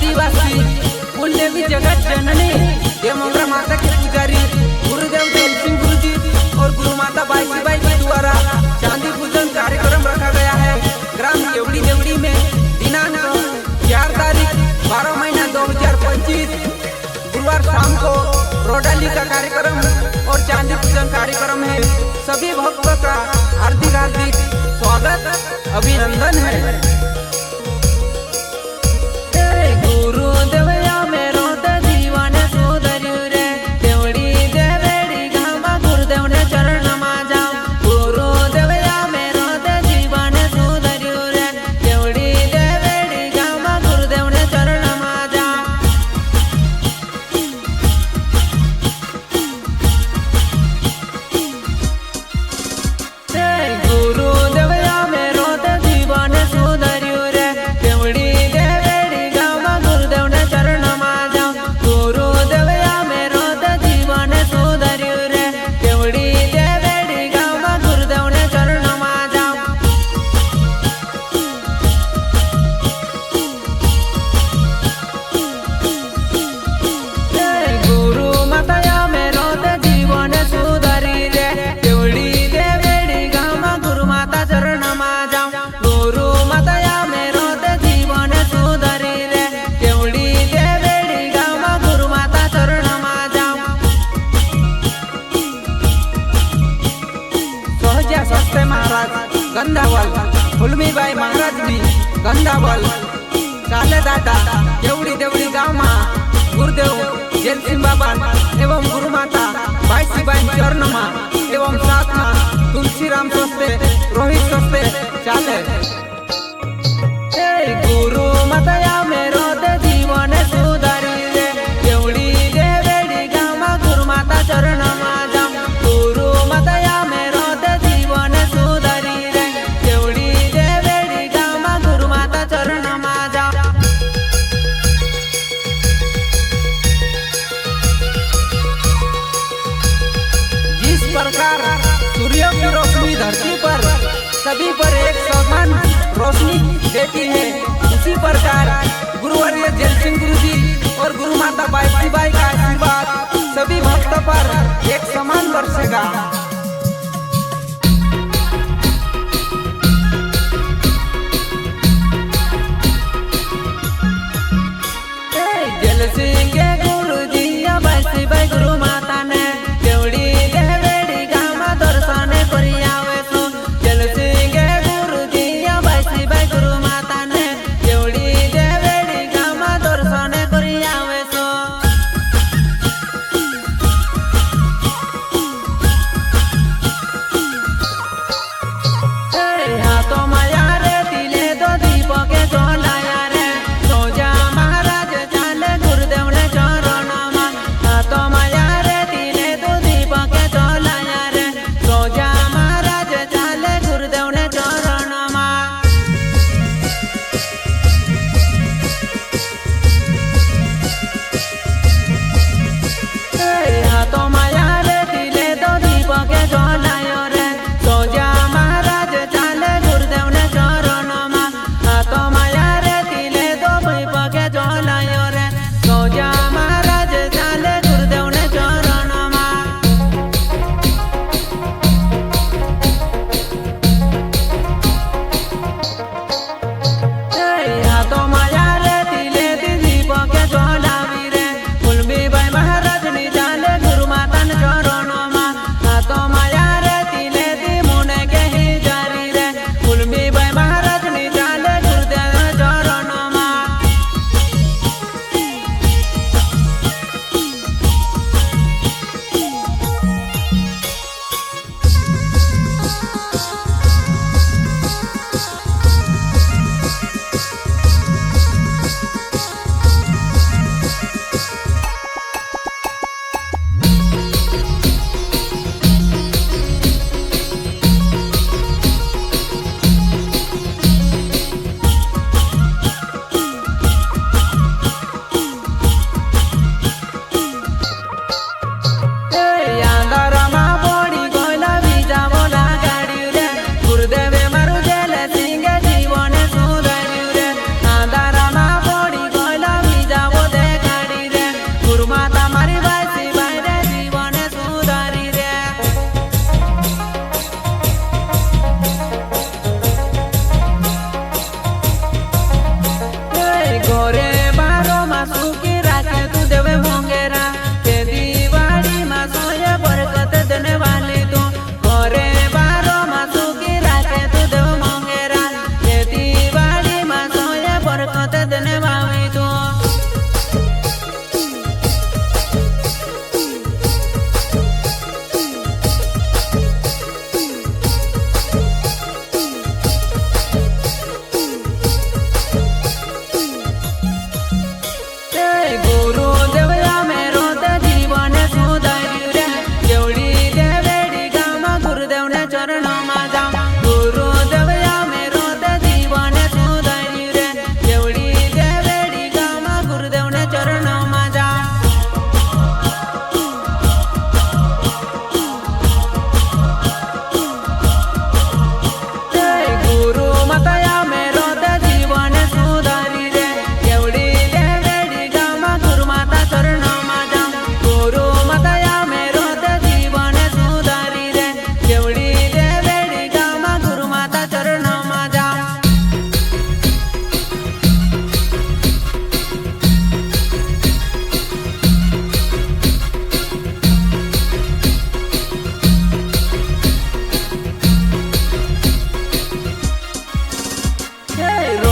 आदिवासी पुण्यवी जगत जननी ये मंगरा माता के पुजारी गुरुदेव देव सिंह गुरुजी और गुरु माता बाईसीबाई के द्वारा चांदी पूजन कार्यक्रम रखा गया है। ग्राम देवड़ी देवड़ी में दिनांक 4 तारीख 12 महीना 2025 गुरुवार शाम को रोडाली का कार्यक्रम और चांदी पूजन कार्यक्रम है। सभी भक्तों का हार्दिक हार्दिक स्वागत अभिनंदन है। गंधावल फुलमीबाई महाराज जी गंधावल चाले दादा देवड़ी देवड़ी गाँव में गुरुदेव जैल सिंह बाबा एवं गुरु माता बाईसीबाई चरण में एवं साथ में तुलसीराम सस्ते रोहित सस्ते चाले गुरु माता मेरो जीवन सुधारी रे देवड़ी देवड़ी गाँव में गुरु माता चरण में प्रकार सूर्य की रोशनी धरती पर सभी पर एक समान रोशनी देती है। उसी प्रकार गुरुवर्य जैल सिंह गुरुजी और गुरु माता बाईसीबाई का आशीर्वाद सभी भक्तों पर एक समान बरसेगा। जैल सिंह के गुरुजी या बाईसीबाई गुरु माता ने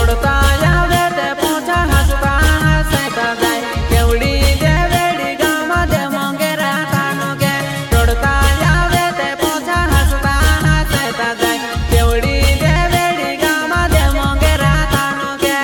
तोडता यावे ते पोछा हसता हसता जाय केवडी देवेडी गावामध्ये मोंगेरा तानुके तोडता यावे ते पोछा हसता हसता जाय केवडी देवेडी गावामध्ये मोंगेरा तानुके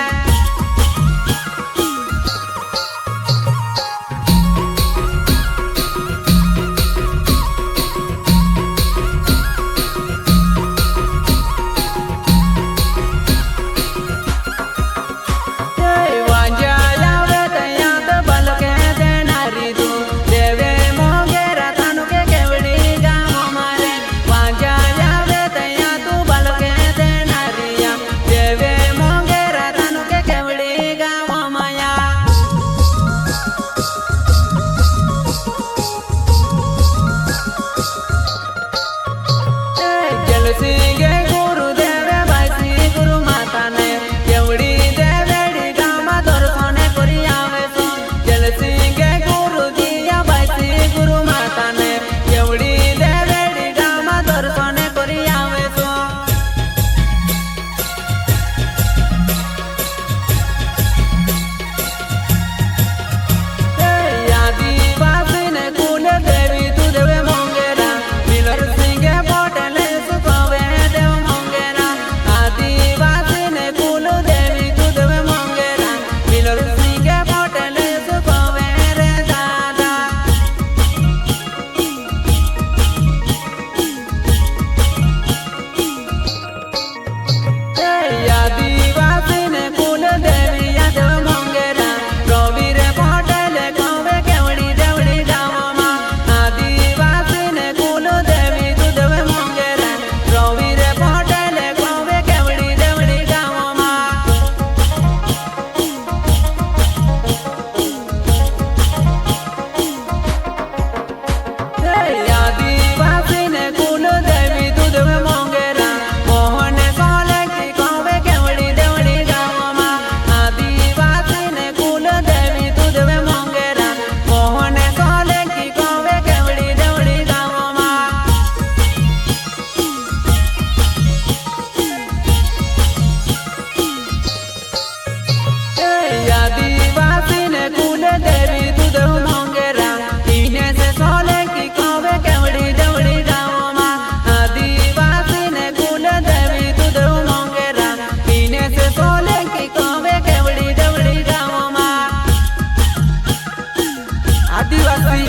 आदिवासी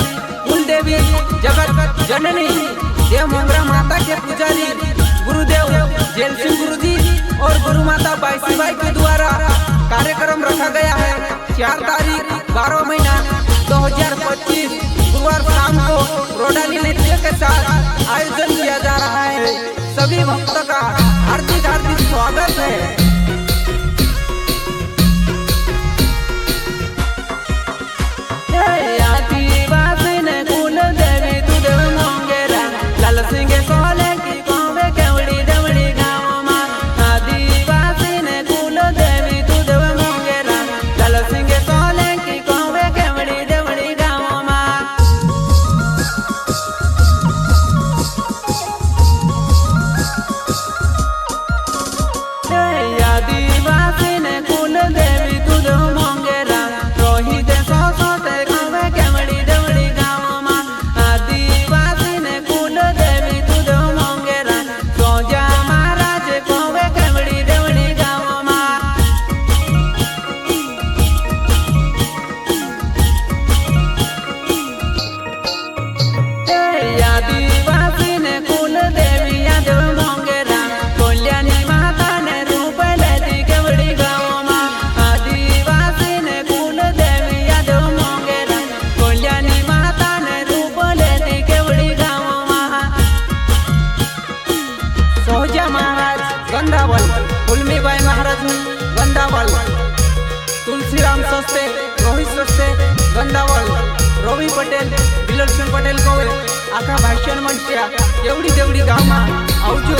कुलदेवी जगत जननी देव मोंगरा माता के पुजारी गुरुदेव जेल सिंह गुरुजी और गुरु माता बाईसीबाई के द्वारा कार्यक्रम रखा गया है 4 तारीख 12 महीना 2025 गुरुवार शाम को रोडाली नृत्य के साथ आयोजन किया जा रहा है। सभी भक्तों का हार्दिक हार्दिक स्वागत है। गंदावल उल्मीबाई महाराज गंदावल तुलसीराम सस्ते रोहित सस्ते गंदावल रवि पटेल बिलल सिंह पटेल को आखा भाषण मंच एवढी तेवढी गाव आवजो।